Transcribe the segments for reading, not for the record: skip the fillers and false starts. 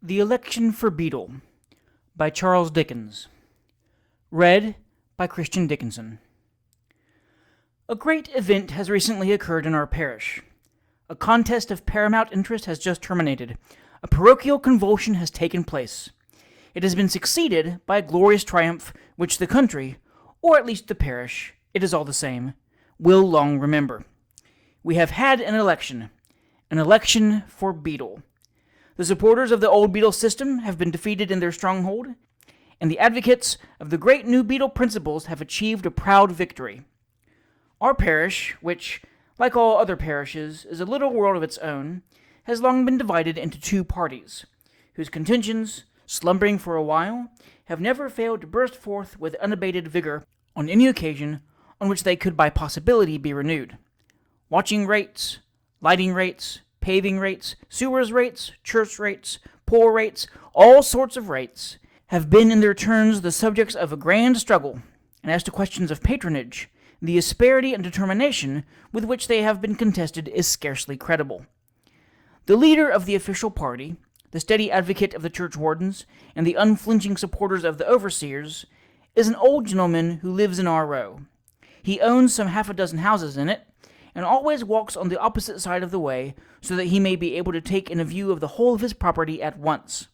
The Election for Beadle by Charles Dickens. Read by Christian Dickinson. A great event has recently occurred in our parish. A contest of paramount interest has just terminated. A parochial convulsion has taken place. It has been succeeded by a glorious triumph which the country, or at least the parish, it is all the same, will long remember. We have had an election for Beadle. The supporters of the old Beadle system have been defeated in their stronghold, and the advocates of the great new Beadle principles have achieved a proud victory. Our parish, which, like all other parishes, is a little world of its own, has long been divided into two parties, whose contentions, slumbering for a while, have never failed to burst forth with unabated vigor on any occasion on which they could by possibility be renewed. Watching rates, lighting rates, paving rates, sewers rates, church rates, poor rates, all sorts of rates, have been in their turns the subjects of a grand struggle, and as to questions of patronage, the asperity and determination with which they have been contested is scarcely credible. The leader of the official party, the steady advocate of the churchwardens, and the unflinching supporters of the overseers, is an old gentleman who lives in our row. He owns some half a dozen houses in it, and always walks on the opposite side of the way, so that he may be able to take in a view of the whole of his property at once.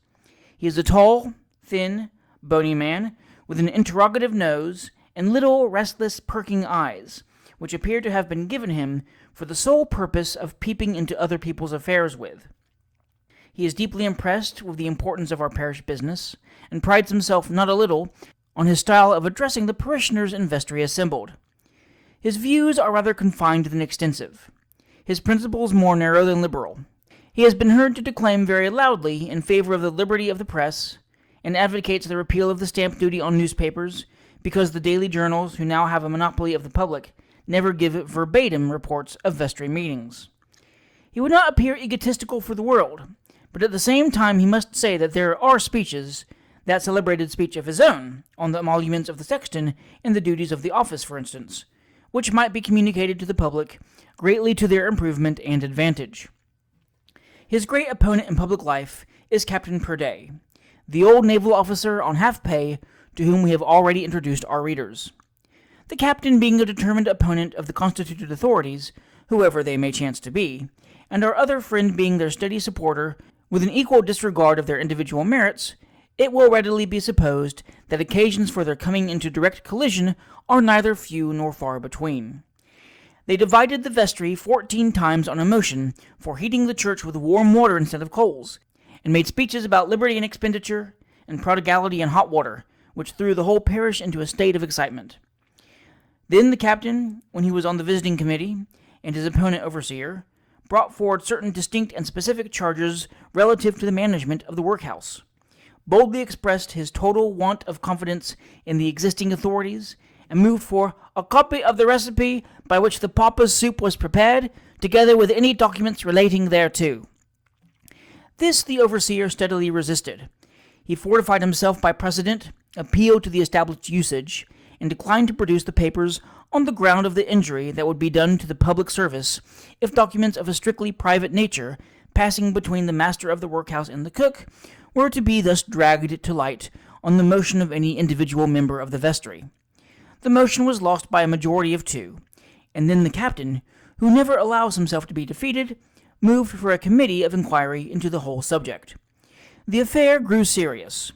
He is a tall, thin, bony man, with an interrogative nose, and little, restless, perking eyes, which appear to have been given him for the sole purpose of peeping into other people's affairs with. He is deeply impressed with the importance of our parish business, and prides himself not a little on his style of addressing the parishioners and vestry assembled. His views are rather confined than extensive, his principles more narrow than liberal. He has been heard to declaim very loudly in favor of the liberty of the press, and advocates the repeal of the stamp duty on newspapers, because the daily journals, who now have a monopoly of the public, never give verbatim reports of vestry meetings. He would not appear egotistical for the world, but at the same time he must say that there are speeches, that celebrated speech of his own, on the emoluments of the sexton and the duties of the office, for instance, which might be communicated to the public, greatly to their improvement and advantage. His great opponent in public life is Captain Purday, the old naval officer on half pay, to whom we have already introduced our readers. The captain being a determined opponent of the constituted authorities, whoever they may chance to be, and our other friend being their steady supporter, with an equal disregard of their individual merits, it will readily be supposed that occasions for their coming into direct collision are neither few nor far between. They divided the vestry 14 times on a motion for heating the church with warm water instead of coals, and made speeches about liberty in expenditure, and prodigality in hot water, which threw the whole parish into a state of excitement. Then the captain, when he was on the visiting committee, and his opponent overseer, brought forward certain distinct and specific charges relative to the management of the workhouse, boldly expressed his total want of confidence in the existing authorities, and moved for a copy of the recipe by which the pauper's soup was prepared, together with any documents relating thereto. This the overseer steadily resisted. He fortified himself by precedent, appealed to the established usage, and declined to produce the papers on the ground of the injury that would be done to the public service if documents of a strictly private nature, passing between the master of the workhouse and the cook, were to be thus dragged to light on the motion of any individual member of the vestry. The motion was lost by a majority of 2, and then the captain, who never allows himself to be defeated, moved for a committee of inquiry into the whole subject. The affair grew serious.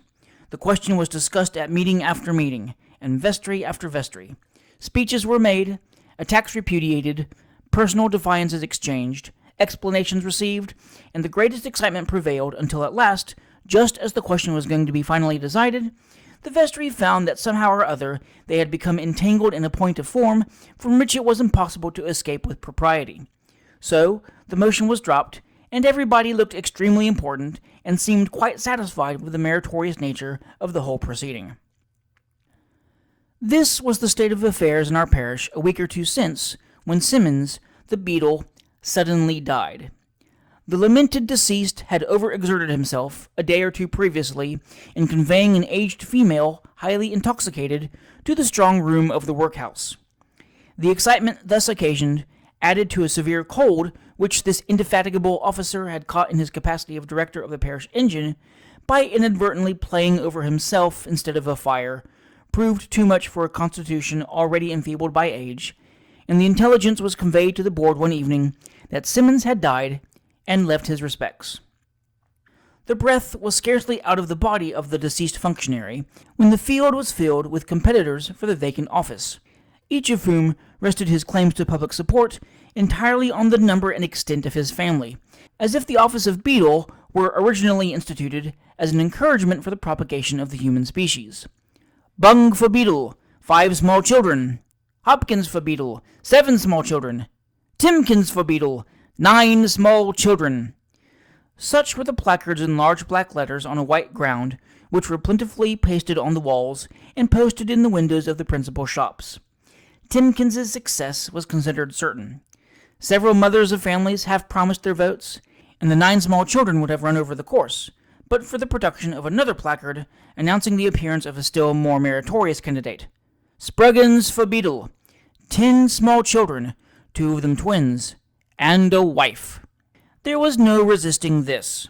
The question was discussed at meeting after meeting, and vestry after vestry. Speeches were made, attacks repudiated, personal defiances exchanged, explanations received, and the greatest excitement prevailed until at last, just as the question was going to be finally decided, the vestry found that somehow or other they had become entangled in a point of form from which it was impossible to escape with propriety. So the motion was dropped, and everybody looked extremely important, and seemed quite satisfied with the meritorious nature of the whole proceeding. This was the state of affairs in our parish a week or 2 since, when Simmons, the Beadle, suddenly died. The lamented deceased had overexerted himself a day or 2 previously in conveying an aged female, highly intoxicated, to the strong room of the workhouse. The excitement thus occasioned, added to a severe cold which this indefatigable officer had caught in his capacity of director of the parish engine, by inadvertently playing over himself instead of a fire, proved too much for a constitution already enfeebled by age, and the intelligence was conveyed to the board one evening that Simmons had died and left his respects. The breath was scarcely out of the body of the deceased functionary when the field was filled with competitors for the vacant office, each of whom rested his claims to public support entirely on the number and extent of his family, as if the office of beadle were originally instituted as an encouragement for the propagation of the human species. Bung for beadle, 5 small children. Hopkins for beadle, 7 small children. Timkins for beadle, 9 small children. Such were the placards in large black letters on a white ground, which were plentifully pasted on the walls and posted in the windows of the principal shops. Timkins's success was considered certain. Several mothers of families half promised their votes, and the 9 small children would have run over the course, but for the production of another placard announcing the appearance of a still more meritorious candidate. Spruggins for beadle, 10 small children, 2 of them twins, and a wife. There was no resisting this.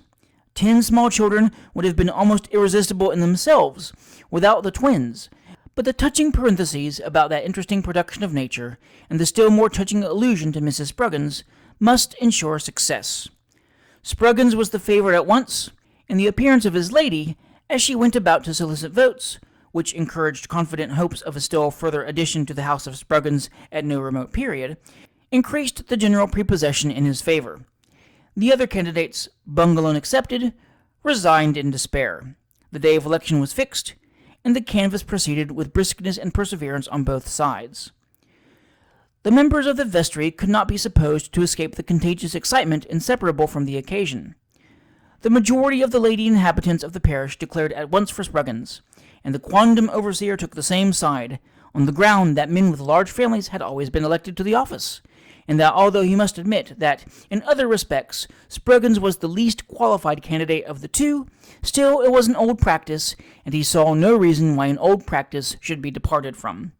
10 small children would have been almost irresistible in themselves without the twins, but the touching parentheses about that interesting production of nature, and the still more touching allusion to Mrs. Spruggins, must ensure success. Spruggins was the favorite at once, and the appearance of his lady, as she went about to solicit votes, which encouraged confident hopes of a still further addition to the house of Spruggins at no remote period, increased the general prepossession in his favor. The other candidates, Bung alone excepted, resigned in despair. The day of election was fixed, and the canvass proceeded with briskness and perseverance on both sides. The members of the vestry could not be supposed to escape the contagious excitement inseparable from the occasion. The majority of the lady inhabitants of the parish declared at once for Spruggins, and the quondam overseer took the same side, on the ground that men with large families had always been elected to the office, and that although he must admit that, in other respects, Spruggins was the least qualified candidate of the two, still it was an old practice, and he saw no reason why an old practice should be departed from.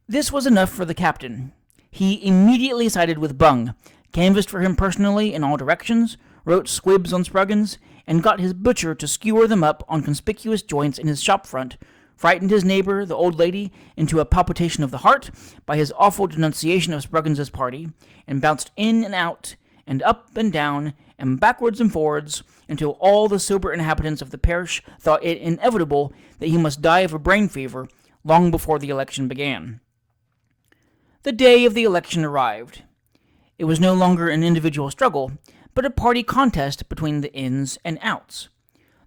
This was enough for the captain. He immediately sided with Bung, canvassed for him personally in all directions, wrote squibs on Spruggins, and got his butcher to skewer them up on conspicuous joints in his shop front, frightened his neighbor, the old lady, into a palpitation of the heart by his awful denunciation of Spruggins's party, and bounced in and out, and up and down, and backwards and forwards, until all the sober inhabitants of the parish thought it inevitable that he must die of a brain fever long before the election began. The day of the election arrived. It was no longer an individual struggle, but a party contest between the ins and outs.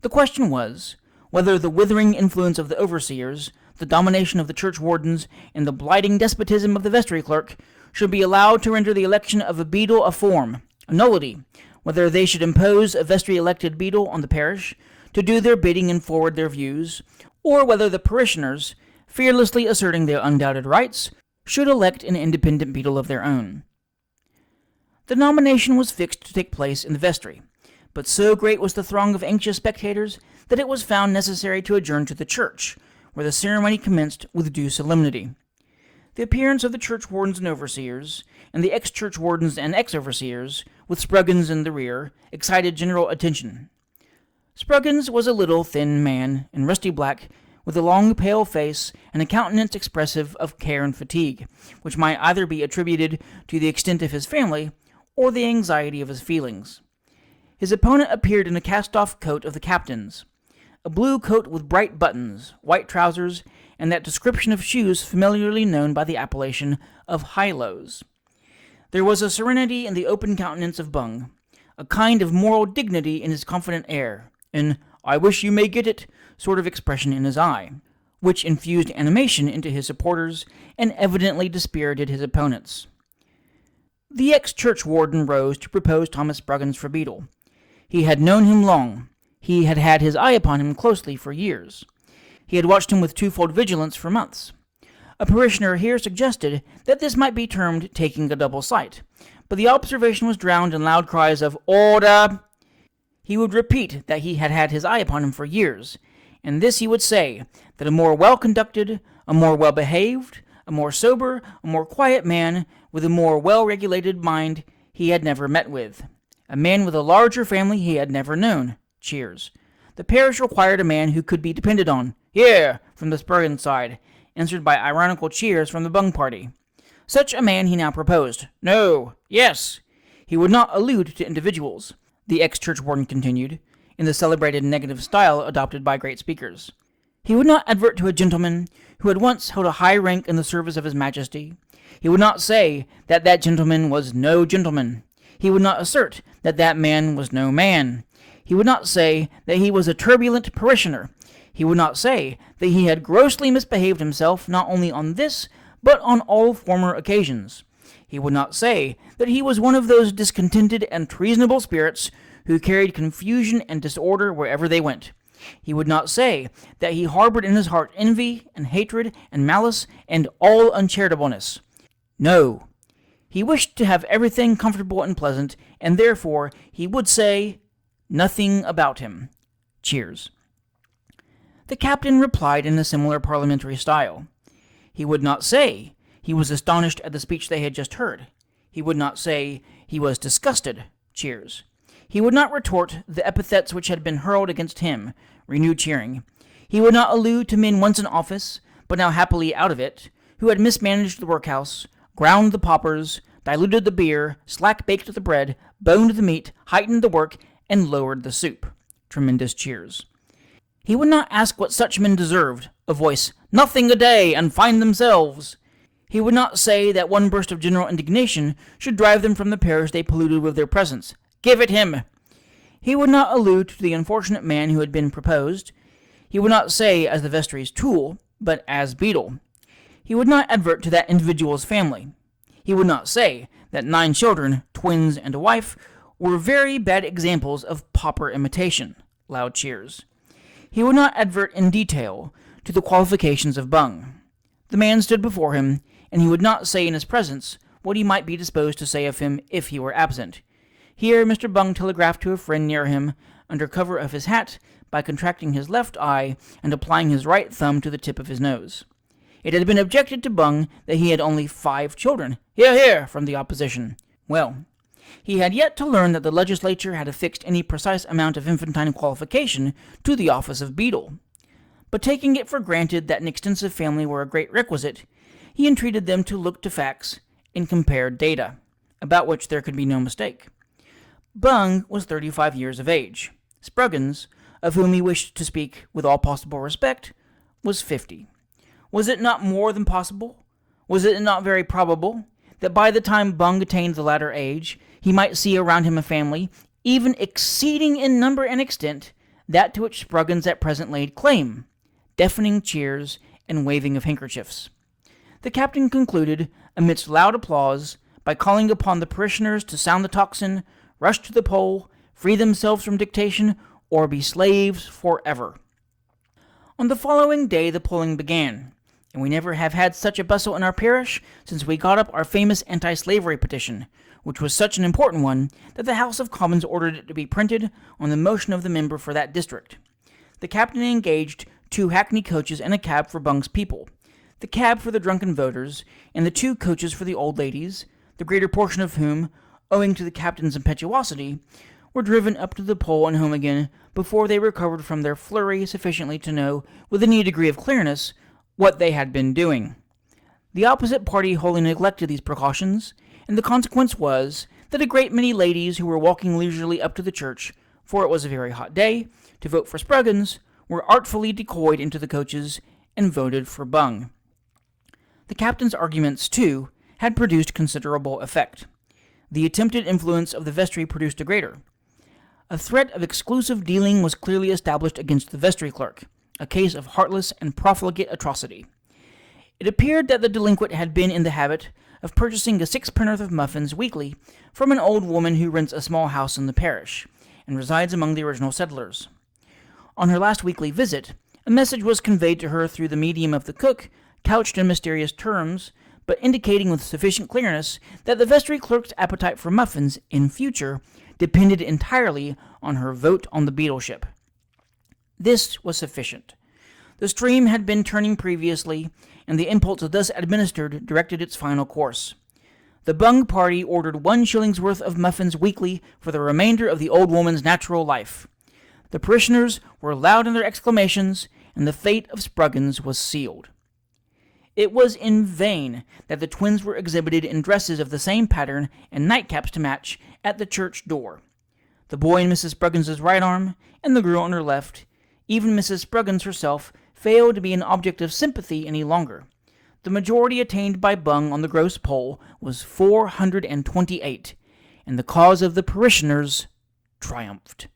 The question was, whether the withering influence of the overseers, the domination of the churchwardens, and the blighting despotism of the vestry clerk should be allowed to render the election of a beadle a form, a nullity, whether they should impose a vestry-elected beadle on the parish to do their bidding and forward their views, or whether the parishioners, fearlessly asserting their undoubted rights, should elect an independent beadle of their own. The nomination was fixed to take place in the vestry, but so great was the throng of anxious spectators that it was found necessary to adjourn to the church, where the ceremony commenced with due solemnity. The appearance of the churchwardens and overseers, and the ex-churchwardens and ex-overseers, with Spruggins in the rear, excited general attention. Spruggins was a little, thin man, in rusty black, with a long, pale face, and a countenance expressive of care and fatigue, which might either be attributed to the extent of his family, or the anxiety of his feelings. His opponent appeared in a cast-off coat of the captain's, a blue coat with bright buttons, white trousers, and that description of shoes familiarly known by the appellation of high-lows. There was a serenity in the open countenance of Bung, a kind of moral dignity in his confident air, an "I wish you may get it" sort of expression in his eye, which infused animation into his supporters and evidently dispirited his opponents. The ex-churchwarden rose to propose Thomas Spruggins for beadle. He had known him long. He had had his eye upon him closely for years. He had watched him with twofold vigilance for months. A parishioner here suggested that this might be termed taking a double sight, but the observation was drowned in loud cries of "Order!" He would repeat that he had had his eye upon him for years, and this he would say, that a more well-conducted, a more well-behaved, a more sober, a more quiet man, with a more well-regulated mind, he had never met with. A man with a larger family he had never known. Cheers. The parish required a man who could be depended on. Here, from the Spruggins side, answered by ironical cheers from the Bung party. Such a man he now proposed. No. Yes. He would not allude to individuals, the ex-churchwarden continued, in the celebrated negative style adopted by great speakers. He would not advert to a gentleman who had once held a high rank in the service of his Majesty. He would not say that that gentleman was no gentleman. He would not assert that that man was no man. He would not say that he was a turbulent parishioner. He would not say that he had grossly misbehaved himself not only on this, but on all former occasions. He would not say that he was one of those discontented and treasonable spirits who carried confusion and disorder wherever they went. He would not say that he harbored in his heart envy and hatred and malice and all uncharitableness. No. He wished to have everything comfortable and pleasant, and therefore he would say nothing about him. Cheers. The captain replied in a similar parliamentary style. He would not say he was astonished at the speech they had just heard. He would not say he was disgusted. Cheers. He would not retort the epithets which had been hurled against him. Renewed cheering. He would not allude to men once in office, but now happily out of it, who had mismanaged the workhouse, ground the paupers, diluted the beer, slack-baked the bread, boned the meat, heightened the work, and lowered the soup. Tremendous cheers. He would not ask what such men deserved, a voice, nothing a day, and find themselves. He would not say that one burst of general indignation should drive them from the parish they polluted with their presence. Give it him! He would not allude to the unfortunate man who had been proposed. He would not say as the vestry's tool, but as beadle. He would not advert to that individual's family. He would not say that 9 children, twins and a wife, were very bad examples of pauper imitation. Loud cheers. He would not advert in detail to the qualifications of Bung. The man stood before him, and he would not say in his presence what he might be disposed to say of him if he were absent. Here Mr. Bung telegraphed to a friend near him, under cover of his hat, by contracting his left eye and applying his right thumb to the tip of his nose. It had been objected to Bung that he had only 5 children. Hear, hear, from the opposition. Well, he had yet to learn that the legislature had affixed any precise amount of infantine qualification to the office of beadle. But taking it for granted that an extensive family were a great requisite, he entreated them to look to facts and compare data, about which there could be no mistake. Bung was 35 years of age. Spruggins, of whom he wished to speak with all possible respect, was 50. Was it not more than possible? Was it not very probable that by the time Bung attained the latter age, he might see around him a family, even exceeding in number and extent that to which Spruggins at present laid claim? Deafening cheers and waving of handkerchiefs. The captain concluded, amidst loud applause, by calling upon the parishioners to sound the tocsin, rush to the poll, free themselves from dictation, or be slaves forever. On the following day the polling began, and we never have had such a bustle in our parish since we got up our famous anti-slavery petition, which was such an important one that the House of Commons ordered it to be printed on the motion of the member for that district. The captain engaged 2 hackney coaches and a cab for Bung's people, the cab for the drunken voters, and the 2 coaches for the old ladies, the greater portion of whom, owing to the captain's impetuosity, were driven up to the poll and home again before they recovered from their flurry sufficiently to know, with any degree of clearness, what they had been doing. The opposite party wholly neglected these precautions, and the consequence was that a great many ladies who were walking leisurely up to the church, for it was a very hot day, to vote for Spruggins, were artfully decoyed into the coaches and voted for Bung. The captain's arguments, too, had produced considerable effect. The attempted influence of the vestry produced a greater. A threat of exclusive dealing was clearly established against the vestry clerk, a case of heartless and profligate atrocity. It appeared that the delinquent had been in the habit of purchasing a 6-pen'orth of muffins weekly from an old woman who rents a small house in the parish, and resides among the original settlers. On her last weekly visit, a message was conveyed to her through the medium of the cook, couched in mysterious terms, but indicating with sufficient clearness that the vestry clerk's appetite for muffins, in future, depended entirely on her vote on the beadleship. This was sufficient. The stream had been turning previously, and the impulse thus administered directed its final course. The Bung party ordered 1 shilling's worth of muffins weekly for the remainder of the old woman's natural life. The parishioners were loud in their exclamations, and the fate of Spruggins was sealed. It was in vain that the twins were exhibited in dresses of the same pattern and nightcaps to match at the church door. The boy in Mrs. Spruggins's right arm, and the girl on her left, even Mrs. Spruggins herself, failed to be an object of sympathy any longer. The majority attained by Bung on the gross poll was 428, and the cause of the parishioners triumphed.